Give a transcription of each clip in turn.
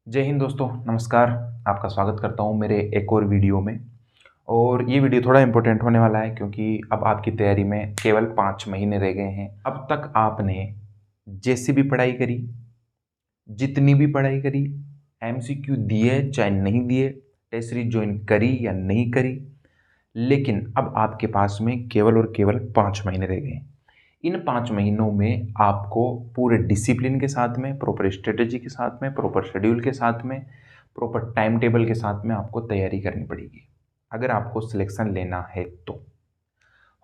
जय हिंद दोस्तों, नमस्कार। आपका स्वागत करता हूँ मेरे एक और वीडियो में। और ये वीडियो थोड़ा इम्पोर्टेंट होने वाला है क्योंकि अब आपकी तैयारी में केवल 5 महीने रह गए हैं। अब तक आपने जैसी भी पढ़ाई करी, जितनी भी पढ़ाई करी, एमसीक्यू दिए चाहे नहीं दिए, टेस्ट सीरीज ज्वाइन करी या नहीं करी, लेकिन अब आपके पास में केवल और केवल 5 महीने रह गए हैं। इन 5 महीनों में आपको पूरे डिसिप्लिन के साथ में, प्रॉपर स्ट्रेटेजी के साथ में, प्रॉपर शेड्यूल के साथ में, प्रॉपर टाइम टेबल के साथ में आपको तैयारी करनी पड़ेगी अगर आपको सिलेक्शन लेना है तो।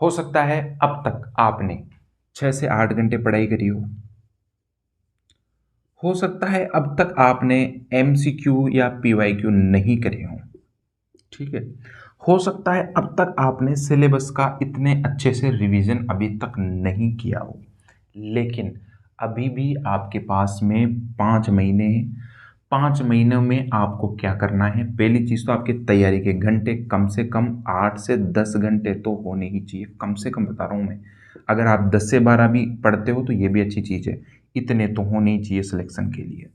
हो सकता है अब तक आपने 6 से 8 घंटे पढ़ाई करी हो सकता है अब तक आपने एमसीक्यू या पीवाईक्यू नहीं करे हों, ठीक है। हो सकता है अब तक आपने सिलेबस का इतने अच्छे से रिवीजन अभी तक नहीं किया हो, लेकिन अभी भी आपके पास में 5 महीने हैं। 5 महीनों में आपको क्या करना है? पहली चीज़ तो आपकी तैयारी के घंटे कम से कम 8 से 10 घंटे तो होने ही चाहिए, कम से कम बता रहा हूँ मैं। अगर आप 10 से 12 भी पढ़ते हो तो ये भी अच्छी चीज़ है, इतने तो होने ही चाहिए सिलेक्शन के लिए।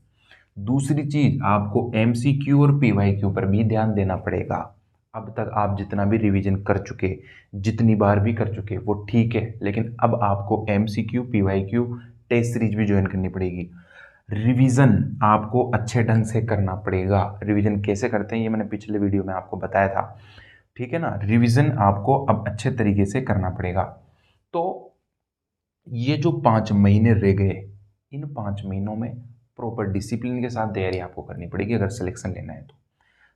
दूसरी चीज़, आपको एमसीक्यू और पीवाईक्यू पर भी ध्यान देना पड़ेगा। अब तक आप जितना भी रिवीजन कर चुके, जितनी बार भी कर चुके, वो ठीक है, लेकिन अब आपको एमसीक्यू, पीवाईक्यू, टेस्ट सीरीज भी ज्वाइन करनी पड़ेगी। रिवीजन आपको अच्छे ढंग से करना पड़ेगा। रिवीजन कैसे करते हैं ये मैंने पिछले वीडियो में आपको बताया था, ठीक है ना। रिवीजन आपको अब अच्छे तरीके से करना पड़ेगा। तो ये जो 5 महीने रह गए, इन 5 महीनों में प्रॉपर डिसिप्लिन के साथ तैयारी आपको करनी पड़ेगी अगर सिलेक्शन लेना है तो।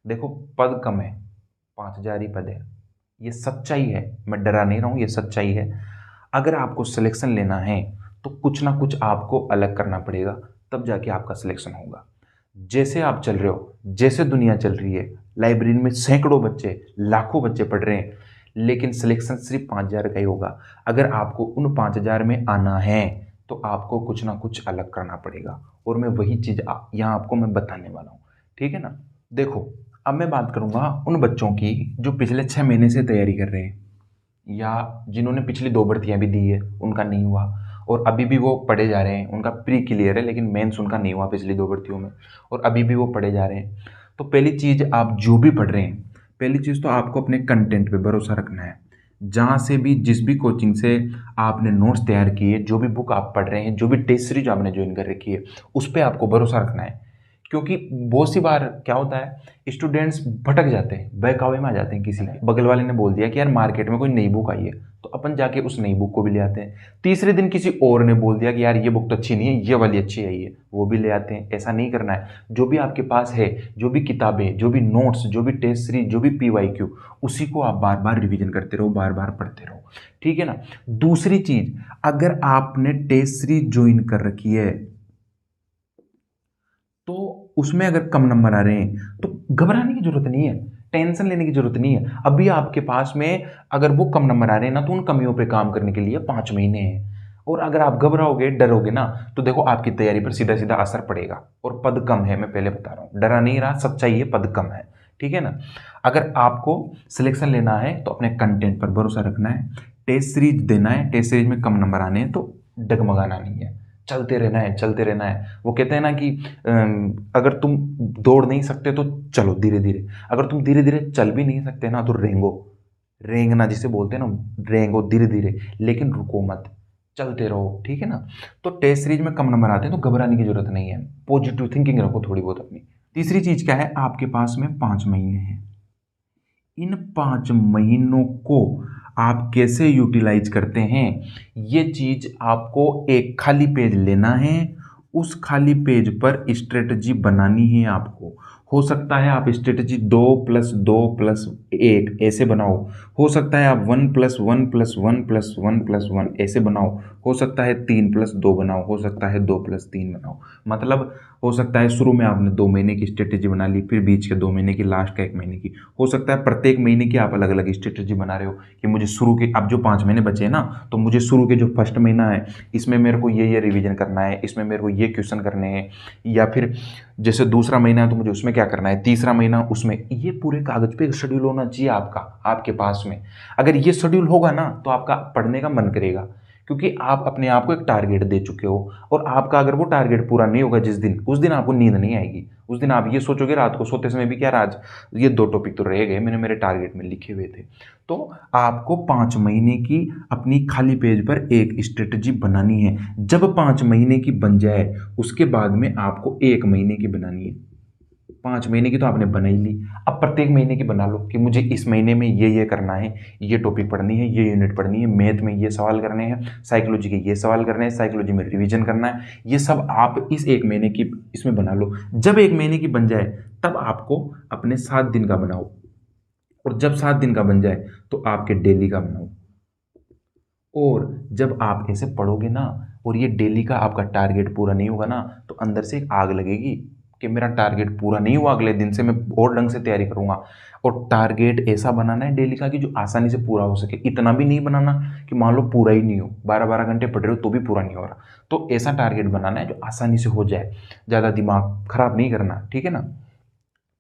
देखो, पद कम है, 5000 ही पद है, ये सच्चाई है, मैं डरा नहीं रहा हूँ, ये सच्चाई है। अगर आपको सिलेक्शन लेना है तो कुछ ना कुछ आपको अलग करना पड़ेगा, तब जाके आपका सिलेक्शन होगा। जैसे आप चल रहे हो, जैसे दुनिया चल रही है, लाइब्रेरी में सैकड़ों बच्चे, लाखों बच्चे पढ़ रहे हैं, लेकिन सिलेक्शन सिर्फ 5000 का ही होगा। अगर आपको उन 5000 में आना है तो आपको कुछ ना कुछ अलग करना पड़ेगा, और मैं वही चीज़ यहाँ आपको मैं बताने वाला हूँ, ठीक है ना। देखो, अब मैं बात करूँगा उन बच्चों की जो पिछले 6 महीने से तैयारी कर रहे हैं, या जिन्होंने पिछली 2 भर्तियाँ भी दी है, उनका नहीं हुआ और अभी भी वो पढ़े जा रहे हैं। उनका प्री क्लियर है लेकिन मेंस उनका नहीं हुआ पिछली 2 भर्तियों में, और अभी भी वो पढ़े जा रहे हैं। तो पहली चीज़, आप जो भी पढ़ रहे हैं, पहली चीज़ तो आपको अपने कंटेंट पे भरोसा रखना है। जहाँ से भी, जिस भी कोचिंग से आपने नोट्स तैयार किए, जो भी बुक आप पढ़ रहे हैं, जो भी टेस्ट सीरीज आपने ज्वाइन कर रखी है, उस पर आपको भरोसा रखना है। क्योंकि बहुत सी बार क्या होता है, स्टूडेंट्स भटक जाते हैं, बहकावे में आ जाते हैं। किसी के बगल वाले ने बोल दिया कि यार मार्केट में कोई नई बुक आई है, तो अपन जाके उस नई बुक को भी ले आते हैं। तीसरे दिन किसी और ने बोल दिया कि यार ये बुक तो अच्छी नहीं है, ये वाली अच्छी आई है, वो भी ले आते हैं। ऐसा नहीं करना है। जो भी आपके पास है, जो भी किताबें, जो भी नोट्स, जो भी टेस्ट सीरीज, जो भी पीवाईक्यू, उसी को आप बार बार रिवीजन करते रहो, बार बार पढ़ते रहो, ठीक है ना। दूसरी चीज, अगर आपने टेस्ट सीरीज ज्वाइन कर रखी है तो उसमें अगर कम नंबर आ रहे हैं तो घबराने की जरूरत नहीं है, टेंशन लेने की जरूरत नहीं है। अभी आपके पास में अगर वो कम नंबर आ रहे हैं ना, तो उन कमियों पे काम करने के लिए 5 महीने हैं। और अगर आप घबराओगे, डरोगे ना, तो देखो आपकी तैयारी पर सीधा सीधा असर पड़ेगा। और पद कम है, मैं पहले बता रहा हूँ, डरा नहीं रहा, सच्चाई है, पद कम है, ठीक है ना। अगर आपको सिलेक्शन लेना है तो अपने कंटेंट पर भरोसा रखना है, टेस्ट सीरीज देना है, टेस्ट सीरीज में कम नंबर आने हैं तो डगमगाना नहीं है, चलते रहना है, चलते रहना है। वो कहते हैं ना कि अगर तुम दौड़ नहीं सकते तो चलो धीरे धीरे, अगर तुम धीरे धीरे चल भी नहीं सकते ना तो रेंगो, रेंगना जिसे बोलते हैं ना, रेंगो धीरे धीरे, लेकिन रुको मत, चलते रहो, ठीक है ना। तो टेस्ट सीरीज में कम नंबर आते हैं तो घबराने की जरूरत नहीं है, पॉजिटिव थिंकिंग रखो थोड़ी बहुत अपनी। तीसरी चीज क्या है, आपके पास में 5 महीने हैं। इन 5 महीनों को आप कैसे यूटिलाइज करते हैं, ये चीज आपको एक खाली पेज लेना है, उस खाली पेज पर स्ट्रेटजी बनानी है आपको। हो सकता है आप स्ट्रेटजी 2+2+1 ऐसे बनाओ, हो सकता है आप 1+1+1+1+1 ऐसे बनाओ, हो सकता है 3+2 बनाओ, हो सकता है 2+3 बनाओ। मतलब हो सकता है शुरू में आपने 2 महीने की स्ट्रेटेजी बना ली, फिर बीच के 2 महीने की, लास्ट का 1 महीने की। हो सकता है प्रत्येक महीने की आप अलग अलग स्ट्रेटेजी बना रहे हो कि मुझे शुरू के, अब जो 5 महीने बचे हैं ना, तो मुझे शुरू के जो फर्स्ट महीना है इसमें मेरे को ये रिवीजन करना है, इसमें मेरे को ये क्वेश्चन करने हैं, या फिर जैसे दूसरा महीना है तो मुझे उसमें क्या करना है, तीसरा महीना उसमें। ये पूरे कागज पे शेड्यूल होना चाहिए आपका, आपके पास में। अगर ये शेड्यूल होगा ना तो आपका पढ़ने का मन करेगा। क्योंकि आप अपने आप को एक टारगेट दे चुके हो, और आपका अगर वो टारगेट पूरा नहीं होगा जिस दिन, उस दिन आपको नींद नहीं आएगी। उस दिन आप ये सोचोगे रात को सोते समय भी कि यार आज ये 2 टॉपिक तो रह गए, मैंने मेरे टारगेट में लिखे हुए थे। तो आपको 5 महीने की अपनी खाली पेज पर एक स्ट्रेटजी बनानी है। जब 5 महीने की बन जाए उसके बाद में आपको 1 महीने की बनानी है। 5 महीने की तो आपने बना ही ली, अब प्रत्येक महीने की बना लो कि मुझे इस महीने में ये करना है, ये टॉपिक पढ़नी है, ये यूनिट पढ़नी है, मैथ में ये सवाल करने हैं, साइकोलॉजी के ये सवाल करने हैं, साइकोलॉजी में रिवीजन करना है। ये सब आप इस 1 महीने की इसमें बना लो। जब 1 महीने की बन जाए तब आपको अपने 7 दिन का बनाओ, और जब 7 दिन का बन जाए तो आपके डेली का बनाओ। और जब आप ऐसे पढ़ोगे ना और ये डेली का आपका टारगेट पूरा नहीं होगा ना, तो अंदर से एक आग लगेगी कि मेरा टारगेट पूरा नहीं हुआ, अगले दिन से मैं और ढंग से तैयारी करूंगा। और टारगेट ऐसा बनाना है डेली का कि जो आसानी से पूरा हो सके। इतना भी नहीं बनाना कि मान लो पूरा ही नहीं हो, 12-12 घंटे पढ़ रहे हो तो भी पूरा नहीं हो रहा। तो ऐसा टारगेट बनाना है जो आसानी से हो जाए, ज़्यादा दिमाग खराब नहीं करना, ठीक है ना।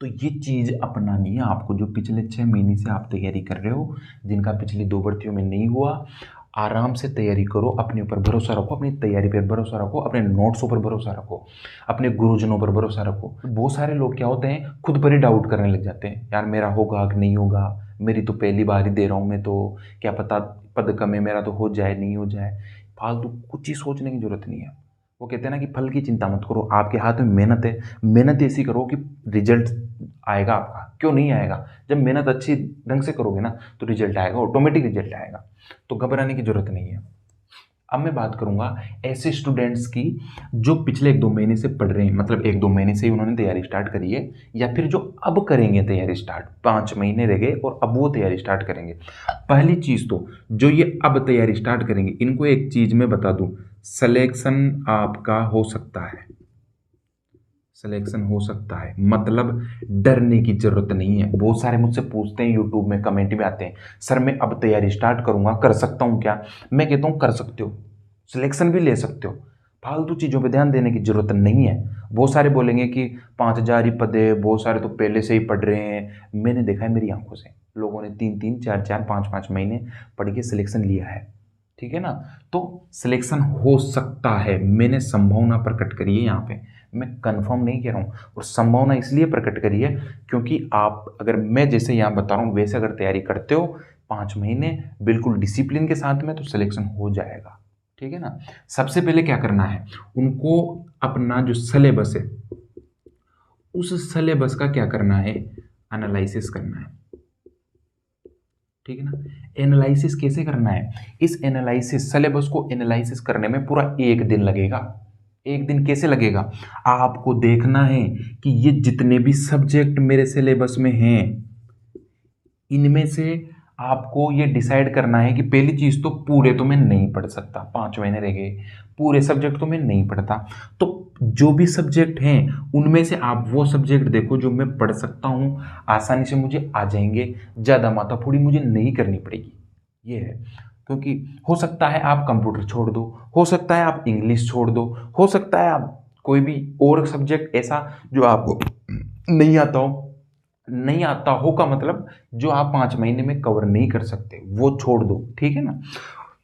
तो ये चीज़ अपनानी है आपको, जो पिछले 6 महीने से आप तैयारी कर रहे हो, जिनका पिछली 2 भर्तियों में नहीं हुआ। आराम से तैयारी करो, अपने ऊपर भरोसा रखो, अपनी तैयारी पर भरोसा रखो, अपने नोट्सों पर भरोसा रखो, अपने गुरुजनों पर भरोसा रखो। बहुत सारे लोग क्या होते हैं, खुद पर ही डाउट करने लग जाते हैं, यार मेरा होगा कि नहीं होगा, मेरी तो पहली बार ही दे रहा हूँ मैं, तो क्या पता पद कम है, मेरा तो हो जाए नहीं हो जाए। फालतू कुछ ही सोचने की जरूरत नहीं है। वो कहते हैं ना कि फल की चिंता मत करो, आपके हाथ में मेहनत है, मेहनत ऐसी करो कि रिजल्ट आएगा आपका। क्यों नहीं आएगा? जब मेहनत अच्छी ढंग से करोगे ना तो रिजल्ट आएगा, ऑटोमेटिक रिजल्ट आएगा। तो घबराने की जरूरत नहीं है। अब मैं बात करूंगा ऐसे स्टूडेंट्स की जो पिछले 1-2 महीने से पढ़ रहे हैं, मतलब 1-2 महीने से ही उन्होंने तैयारी स्टार्ट करी है, या फिर जो अब करेंगे तैयारी स्टार्ट, 5 महीने रह गए और अब वो तैयारी स्टार्ट करेंगे। पहली चीज तो जो ये अब तैयारी स्टार्ट करेंगे, इनको एक चीज मैं बता दूं, सिलेक्शन आपका हो सकता है। सिलेक्शन हो सकता है, मतलब डरने की जरूरत नहीं है। बहुत सारे मुझसे पूछते हैं, यूट्यूब में कमेंट में आते हैं, सर मैं अब तैयारी स्टार्ट करूंगा, कर सकता हूं क्या? मैं कहता हूं कर सकते हो, सिलेक्शन भी ले सकते हो। फालतू चीज़ों पे ध्यान देने की जरूरत नहीं है। बहुत सारे बोलेंगे कि 5,000 ही पद है, बहुत सारे तो पहले से ही पढ़ रहे हैं। मैंने देखा है मेरी आंखों से, लोगों ने 3-3, 4-4, 5-5 महीने पढ़ के सिलेक्शन लिया है, ठीक है ना। तो सिलेक्शन हो सकता है, मैंने संभावना प्रकट करी है यहाँ पे, मैं कंफर्म नहीं कह रहा हूँ। और संभावना इसलिए प्रकट करी है क्योंकि आप, अगर मैं जैसे यहाँ बता रहा हूँ वैसे अगर तैयारी करते हो 5 महीने बिल्कुल डिसिप्लिन के साथ में, तो सिलेक्शन हो जाएगा, ठीक है ना। सबसे पहले क्या करना है, उनको अपना जो सिलेबस है, उस सिलेबस का क्या करना है, एनालिसिस करना है, ठीक है ना। एनालिसिस कैसे करना है, इस एनालिसिस सिलेबस को एनालिसिस करने में पूरा 1 दिन लगेगा। 1 दिन कैसे लगेगा, आपको देखना है कि ये जितने भी सब्जेक्ट मेरे सिलेबस में हैं, इनमें से आपको ये डिसाइड करना है कि पहली चीज तो पूरे तो मैं नहीं पढ़ सकता, 5 महीने रह गए, पूरे सब्जेक्ट तो मैं नहीं पढ़ता। तो जो भी सब्जेक्ट हैं उनमें से आप वो सब्जेक्ट देखो जो मैं पढ़ सकता हूँ, आसानी से मुझे आ जाएंगे, ज़्यादा माथाफोड़ी मुझे नहीं करनी पड़ेगी। ये है, क्योंकि हो सकता है आप कंप्यूटर छोड़ दो, हो सकता है आप इंग्लिश छोड़ दो, हो सकता है आप कोई भी और सब्जेक्ट ऐसा जो आपको नहीं आता हो, नहीं आता हो का मतलब जो आप 5 महीने में कवर नहीं कर सकते वो छोड़ दो, ठीक है ना।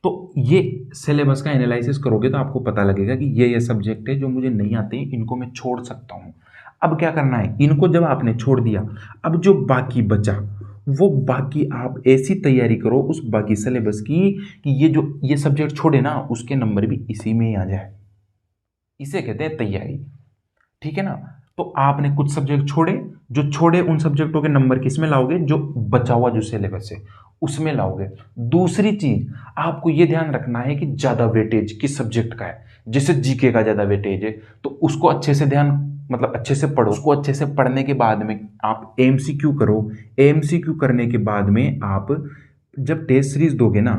तो ये सिलेबस का एनालिसिस करोगे तो आपको पता लगेगा कि ये सब्जेक्ट है जो मुझे नहीं आते, इनको मैं छोड़ सकता हूँ। अब क्या करना है, इनको जब आपने छोड़ दिया, अब जो बाकी बचा वो बाकी आप ऐसी तैयारी करो उस बाकी सिलेबस की कि ये जो ये सब्जेक्ट छोड़े ना उसके नंबर भी इसी में ही आ जाए। इसे कहते हैं तैयारी, ठीक है ना। तो आपने कुछ सब्जेक्ट छोड़े, जो छोड़े उन सब्जेक्टों के नंबर किस में लाओगे, जो बचा हुआ जो सिलेबस है उसमें लाओगे। दूसरी चीज आपको यह ध्यान रखना है कि ज्यादा वेटेज किस सब्जेक्ट का है। जैसे जीके का ज्यादा वेटेज है तो उसको अच्छे से ध्यान, मतलब अच्छे से पढ़ो, उसको अच्छे से पढ़ने के बाद में आप एमसीक्यू करो। एमसीक्यू करने के बाद में आप जब टेस्ट सीरीज दोगे ना,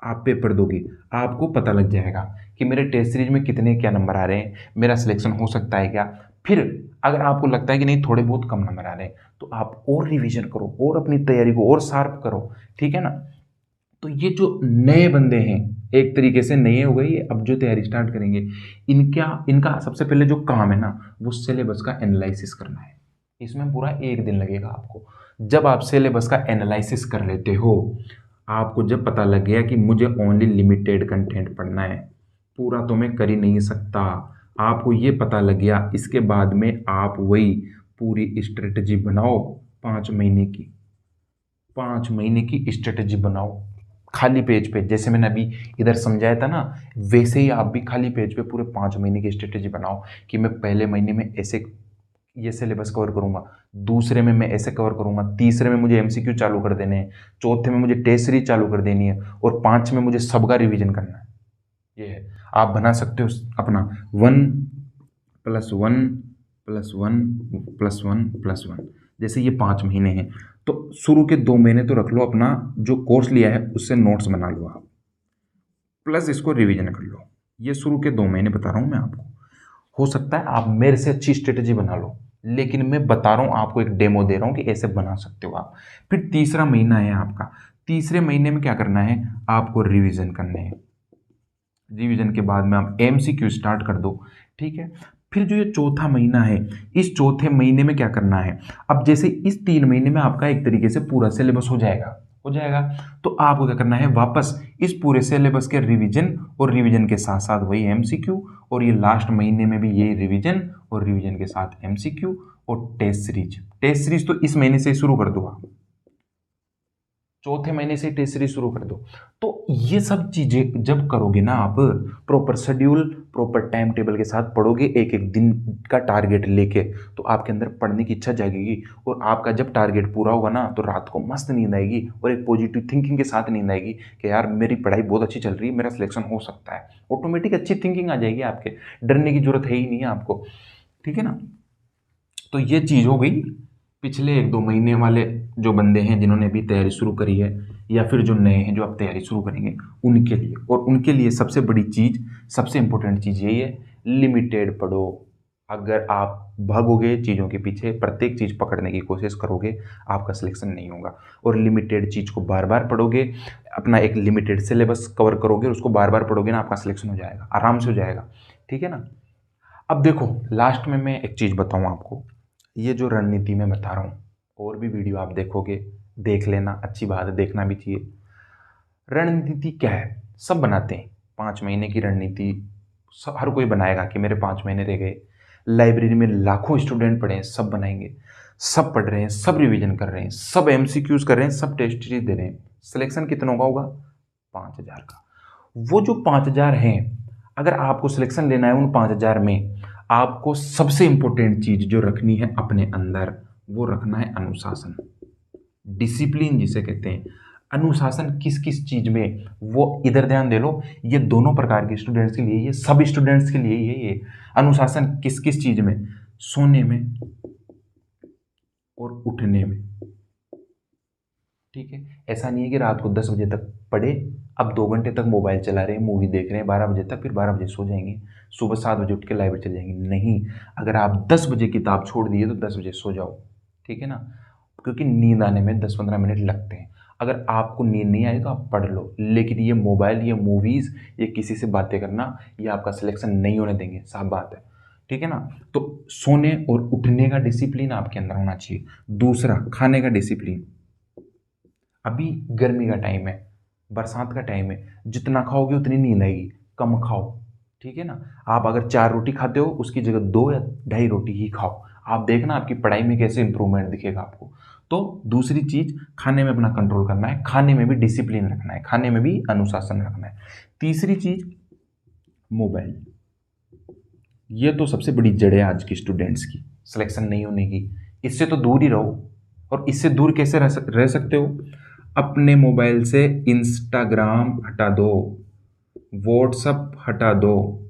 आप पेपर दोगे, आपको पता लग जाएगा कि मेरे टेस्ट सीरीज में कितने क्या नंबर आ रहे हैं, मेरा सिलेक्शन हो सकता है क्या। फिर अगर आपको लगता है कि नहीं थोड़े बहुत कम नंबर आ रहे हैं तो आप और रिवीजन करो और अपनी तैयारी को और शार्प करो, ठीक है ना। तो ये जो नए बंदे हैं, एक तरीके से नए हो गए, ये अब जो तैयारी स्टार्ट करेंगे, इनका सबसे पहले जो काम है ना वो सिलेबस का एनालिसिस करना है। इसमें पूरा 1 दिन लगेगा आपको। जब आप सिलेबस का एनालिसिस कर लेते हो, आपको जब पता लग गया कि मुझे ओनली लिमिटेड कंटेंट पढ़ना है, पूरा तो मैं कर ही नहीं सकता, आपको ये पता लग गया, इसके बाद में आप वही पूरी स्ट्रेटजी बनाओ 5 महीने की। 5 महीने की स्ट्रेटजी बनाओ खाली पेज पे, जैसे मैंने अभी इधर समझाया था ना, वैसे ही आप भी खाली पेज पे पूरे 5 महीने की स्ट्रेटजी बनाओ कि मैं पहले महीने में ऐसे ये सिलेबस कवर करूंगा, दूसरे में मैं ऐसे कवर करूंगा, तीसरे में मुझे एमसीक्यू चालू कर देने हैं, चौथे में मुझे टेस्ट सीरीज चालू कर देनी है, और 5 में मुझे सबका रिवीजन करना है। ये है, आप बना सकते हो अपना 1+1+1+1+1। जैसे ये 5 महीने हैं, तो शुरू के 2 महीने तो रख लो, अपना जो कोर्स लिया है उससे नोट्स बना लो आप, प्लस इसको रिवीजन कर लो। ये शुरू के 2 महीने बता रहा हूँ मैं आपको। हो सकता है आप मेरे से अच्छी स्ट्रेटेजी बना लो, लेकिन मैं बता रहा हूँ आपको, एक डेमो दे रहा हूँ कि ऐसे बना सकते हो आप। फिर तीसरा महीना है आपका, तीसरे महीने में क्या करना है, आपको रिवीजन करने हैं। रिवीजन के बाद में आप एमसीक्यू स्टार्ट कर दो, ठीक है। फिर जो ये चौथा महीना है, इस चौथे महीने में क्या करना है, अब जैसे इस 3 महीने में आपका एक तरीके से पूरा सिलेबस हो जाएगा, तो आपको क्या करना है, वापस इस पूरे सिलेबस के रिवीजन, और रिवीजन के साथ साथ वही एमसीक्यू, और ये लास्ट महीने में भी यही रिवीजन, और रिवीजन के साथ एमसीक्यू और टेस्ट सीरीज तो इस महीने से ही शुरू कर दो आप, चौथे महीने से टेस्ट सीरीज शुरू कर दो। तो ये सब चीजें जब करोगे ना आप, proper schedule, proper time table के साथ पढ़ोगे, एक एक दिन का टारगेट लेके, तो आपके अंदर पढ़ने की इच्छा जागेगी, और आपका जब टारगेट पूरा होगा ना, तो रात को मस्त नींद आएगी, और एक पॉजिटिव थिंकिंग के साथ नींद आएगी कि यार मेरी पढ़ाई बहुत अच्छी चल रही है, मेरा सिलेक्शन हो सकता है। ऑटोमेटिक अच्छी थिंकिंग आ जाएगी आपके, डरने की जरूरत है ही नहीं है आपको, ठीक है ना। तो ये चीज़ हो गई पिछले 1-2 महीने वाले जो बंदे हैं जिन्होंने अभी तैयारी शुरू करी है, या फिर जो नए हैं जो अब तैयारी शुरू करेंगे उनके लिए। और उनके लिए सबसे बड़ी चीज़, सबसे इंपॉर्टेंट चीज़ यही है, लिमिटेड पढ़ो। अगर आप भागोगे चीज़ों के पीछे, प्रत्येक चीज़ पकड़ने की कोशिश करोगे, आपका सिलेक्शन नहीं होगा। और लिमिटेड चीज़ को बार बार पढ़ोगे, अपना एक लिमिटेड सिलेबस कवर करोगे, उसको बार बार पढ़ोगे ना, आपका सिलेक्शन हो जाएगा, आराम से हो जाएगा, ठीक है ना। अब देखो, लास्ट में मैं एक चीज़ बताऊँ आपको, ये जो रणनीति मैं बता रहा हूँ, और भी वीडियो आप देखोगे, देख लेना, अच्छी बात है, देखना भी चाहिए। रणनीति क्या है, सब बनाते हैं 5 महीने की रणनीति, हर कोई बनाएगा कि मेरे 5 महीने रह गए। लाइब्रेरी में लाखों स्टूडेंट पढ़े हैं, सब बनाएंगे, सब पढ़ रहे हैं, सब रिवीजन कर रहे हैं, सब एमसीक्यूज कर रहे हैं, सब टेस्ट सीरीज दे रहे हैं। सिलेक्शन कितनों का होगा, 5,000 का। वो जो 5,000 हैं, अगर आपको सिलेक्शन लेना है उन 5,000 में, आपको सबसे इंपॉर्टेंट चीज जो रखनी है अपने अंदर, वो रखना है अनुशासन, डिसिप्लिन जिसे कहते हैं। अनुशासन किस किस चीज में, वो इधर ध्यान दे लो, ये दोनों प्रकार के स्टूडेंट्स के लिए, ये सब स्टूडेंट्स के लिए ही है ये। अनुशासन किस किस चीज में, सोने में और उठने में, ठीक है। ऐसा नहीं है कि रात को 10 बजे तक पढ़े, अब 2 घंटे तक मोबाइल चला रहे हैं, मूवी देख रहे हैं 12 बजे तक, फिर 12 बजे सो जाएंगे, सुबह 7 बजे उठ के लाइब्रेरी चले जाएंगे। नहीं, अगर आप 10 बजे किताब छोड़ दिए तो 10 बजे सो जाओ, ठीक है ना, क्योंकि नींद आने में 10-15 मिनट लगते हैं। अगर आपको नींद नहीं आई तो आप पढ़ लो, लेकिन ये मोबाइल, ये मूवीज़, ये किसी से बातें करना, ये आपका सिलेक्शन नहीं होने देंगे, साफ बात है, ठीक है ना। तो सोने और उठने का डिसिप्लिन आपके अंदर होना चाहिए। दूसरा, खाने का डिसिप्लिन। अभी गर्मी का टाइम है, बरसात का टाइम है, जितना खाओगे उतनी नींद आएगी, कम खाओ, ठीक है ना। आप अगर 4 रोटी खाते हो, उसकी जगह 2 या 2.5 रोटी ही खाओ, आप देखना आपकी पढ़ाई में कैसे इंप्रूवमेंट दिखेगा आपको। तो दूसरी चीज, खाने में अपना कंट्रोल करना है, खाने में भी डिसिप्लिन रखना है, खाने में भी अनुशासन रखना है। तीसरी चीज, मोबाइल। ये तो सबसे बड़ी जड़ है आज की स्टूडेंट्स की सिलेक्शन नहीं होने की, इससे तो दूर ही रहो। और इससे दूर कैसे रह सकते हो, अपने मोबाइल से इंस्टाग्राम हटा दो, व्हाट्सअप हटा दो,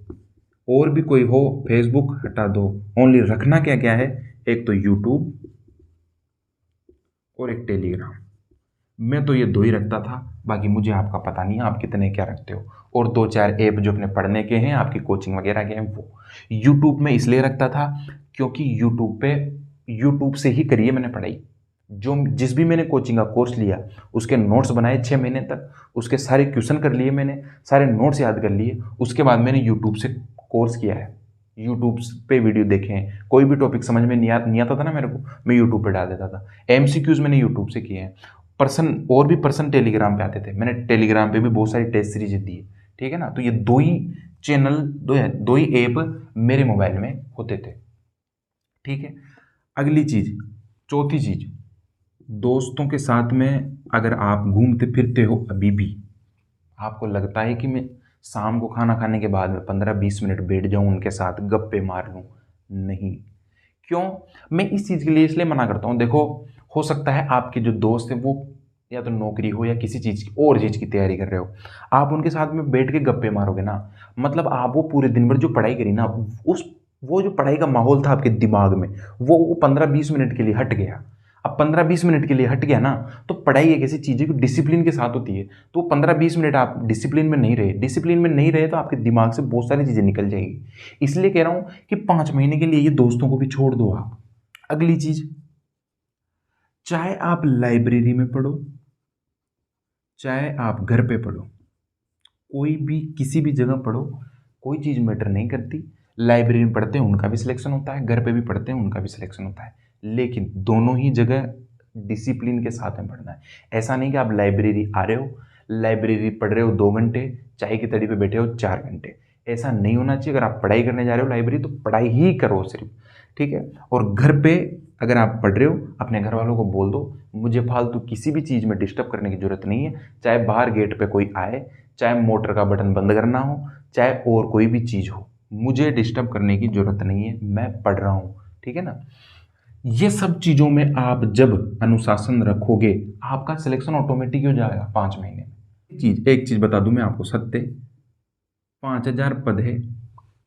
और भी कोई हो, फेसबुक हटा दो। ओनली रखना क्या क्या है, एक तो यूट्यूब और एक टेलीग्राम। मैं तो ये 2 ही रखता था, बाकी मुझे आपका पता नहीं है आप कितने क्या रखते हो। और 2-4 ऐप जो अपने पढ़ने के हैं, आपकी कोचिंग वगैरह के हैं, वो। यूट्यूब में इसलिए रखता था क्योंकि यूट्यूब से ही करी है मैंने पढ़ाई। जो जिस भी मैंने कोचिंग का कोर्स लिया, उसके नोट्स बनाए 6 महीने तक, उसके सारे क्वेश्चन कर लिए मैंने, सारे नोट्स याद कर लिए, उसके बाद मैंने यूट्यूब से कोर्स किया है। यूट्यूब पे वीडियो देखे हैं, कोई भी टॉपिक समझ में नहीं आता था ना मेरे को, मैं यूट्यूब पे डाल देता था। एमसीक्यूज मैंने यूट्यूब से किए हैं, पर्सन और भी पर्सन टेलीग्राम पे आते थे, मैंने टेलीग्राम पे भी बहुत सारी टेस्ट सीरीज दी है, ठीक है ना। तो ये दो ही चैनल, दो ही ऐप मेरे मोबाइल में होते थे, ठीक है। अगली चीज, चौथी चीज, दोस्तों के साथ में अगर आप घूमते फिरते हो, अभी भी आपको लगता है कि मैं शाम को खाना खाने के बाद में 15-20 मिनट बैठ जाऊं उनके साथ गप्पे मार लूं, नहीं। क्यों? मैं इस चीज़ के लिए इसलिए मना करता हूं, देखो हो सकता है आपके जो दोस्त हैं वो या तो नौकरी हो या किसी चीज़ की और चीज़ की तैयारी कर रहे हो, आप उनके साथ में बैठ के गप्पे मारोगे ना, मतलब आप वो पूरे दिन भर जो पढ़ाई करी ना, उस वो जो पढ़ाई का माहौल था आपके दिमाग में, वो 15-20 मिनट के लिए हट गया। अब 15-20 मिनट के लिए हट गया ना, तो पढ़ाई एक ऐसी चीज़ है कि डिसिप्लिन के साथ होती है, तो 15-20 मिनट आप डिसिप्लिन में नहीं रहे, डिसिप्लिन में नहीं रहे तो आपके दिमाग से बहुत सारी चीज़ें निकल जाएगी। इसलिए कह रहा हूँ कि 5 महीने के लिए ये दोस्तों को भी छोड़ दो आप। अगली चीज़, चाहे आप लाइब्रेरी में पढ़ो, चाहे आप घर पे पढ़ो, कोई भी किसी भी जगह पढ़ो, कोई चीज़ मैटर नहीं करती। लाइब्रेरी में पढ़ते हैं उनका भी सिलेक्शन होता है, घर पे भी पढ़ते हैं उनका भी सिलेक्शन होता है, लेकिन दोनों ही जगह डिसिप्लिन के साथ में पढ़ना है। ऐसा नहीं कि आप लाइब्रेरी आ रहे हो, लाइब्रेरी पढ़ रहे हो 2 घंटे, चाय की तड़ी पे बैठे हो 4 घंटे, ऐसा नहीं होना चाहिए। अगर आप पढ़ाई करने जा रहे हो लाइब्रेरी, तो पढ़ाई ही करो सिर्फ, ठीक है। और घर पे अगर आप पढ़ रहे हो, अपने घर वालों को बोल दो मुझे फालतू किसी भी चीज़ में डिस्टर्ब करने की जरूरत नहीं है, चाहे बाहर गेट पे कोई आए, चाहे मोटर का बटन बंद करना हो, चाहे और कोई भी चीज़ हो, मुझे डिस्टर्ब करने की जरूरत नहीं है, मैं पढ़ रहा हूँ, ठीक है ना। ये सब चीज़ों में आप जब अनुशासन रखोगे, आपका सिलेक्शन ऑटोमेटिक हो जाएगा 5 महीने में। एक चीज़ बता दूं मैं आपको, सत्य, 5,000 पद है,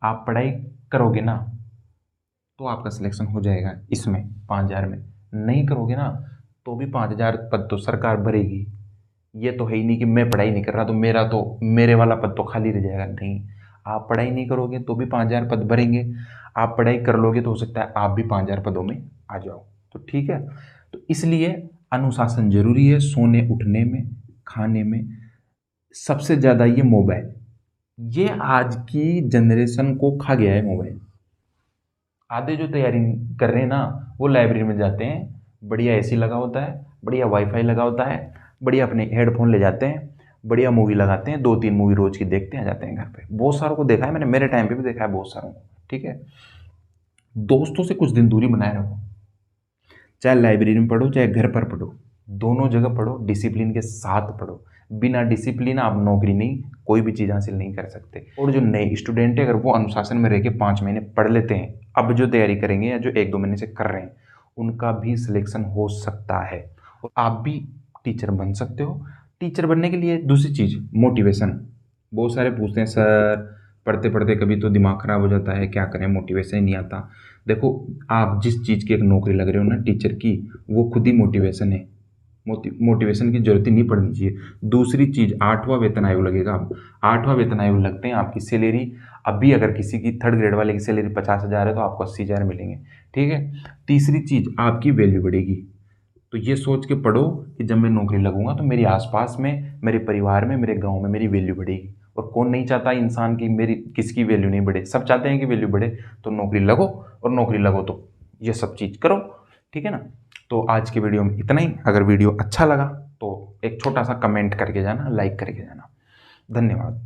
आप पढ़ाई करोगे ना तो आपका सिलेक्शन हो जाएगा इसमें 5,000 में, नहीं करोगे ना तो भी 5,000 पद तो सरकार भरेगी। ये तो है ही नहीं कि मैं पढ़ाई नहीं कर रहा तो मेरे वाला पद तो खाली रह जाएगा, नहीं। आप पढ़ाई नहीं करोगे तो भी 5,000 पद भरेंगे, आप पढ़ाई कर लोगे तो हो सकता है आप भी 5,000 पदों में आ जाओ, तो ठीक है। तो इसलिए अनुशासन जरूरी है, सोने उठने में, खाने में। सबसे ज़्यादा ये मोबाइल, ये आज की जनरेशन को खा गया है मोबाइल। आधे जो तैयारी कर रहे हैं ना, वो लाइब्रेरी में जाते हैं, बढ़िया एसी लगा होता है, बढ़िया वाईफाई लगा होता है, बढ़िया अपने हेडफोन ले जाते हैं, बढ़िया मूवी लगाते हैं, 2-3 मूवी रोज की देखते हैं, आ जाते हैं घर पे। बहुत सारों को देखा है मैंने, मेरे टाइम पे भी देखा है बहुत सारों को, ठीक है। दोस्तों से कुछ दिन दूरी बनाए रखो, चाहे लाइब्रेरी में पढ़ो चाहे घर पर पढ़ो, दोनों जगह पढ़ो, डिसिप्लिन के साथ पढ़ो। बिना डिसिप्लिन आप नौकरी नहीं, कोई भी चीज़ हासिल नहीं कर सकते। और जो नए स्टूडेंट है, अगर वो अनुशासन में रह के 5 महीने पढ़ लेते हैं, अब जो तैयारी करेंगे या जो 1-2 महीने से कर रहे हैं, उनका भी सिलेक्शन हो सकता है और आप भी टीचर बन सकते हो। टीचर बनने के लिए दूसरी चीज़, मोटिवेशन। बहुत सारे पूछते हैं सर पढ़ते पढ़ते कभी तो दिमाग खराब हो जाता है, क्या करें, मोटिवेशन ही नहीं आता। देखो, आप जिस चीज़ की एक नौकरी लग रहे हो ना टीचर की, वो खुद ही मोटिवेशन है। मोटिवेशन की जरूरत ही नहीं पड़नी चाहिए। दूसरी चीज़, 8वां वेतन आयोग लगेगा। अब 8वां वेतन आयोग लगते हैं, आपकी सैलरी अभी अगर किसी की 3rd ग्रेड वाले की सैलरी 50,000 है तो आपको 80,000 मिलेंगे, ठीक है। तीसरी चीज़, आपकी वैल्यू बढ़ेगी। तो ये सोच के पढ़ो कि जब मैं नौकरी लगूंगा तो मेरे आसपास में, मेरे परिवार में, मेरे गांव में मेरी वैल्यू बढ़ेगी। और कौन नहीं चाहता इंसान की मेरी किसकी वैल्यू नहीं बढ़े, सब चाहते हैं कि वैल्यू बढ़े। तो नौकरी लगो, और नौकरी लगो तो ये सब चीज़ करो, ठीक है ना। तो आज की वीडियो में इतना ही। अगर वीडियो अच्छा लगा तो एक छोटा सा कमेंट करके जाना, लाइक करके जाना। धन्यवाद।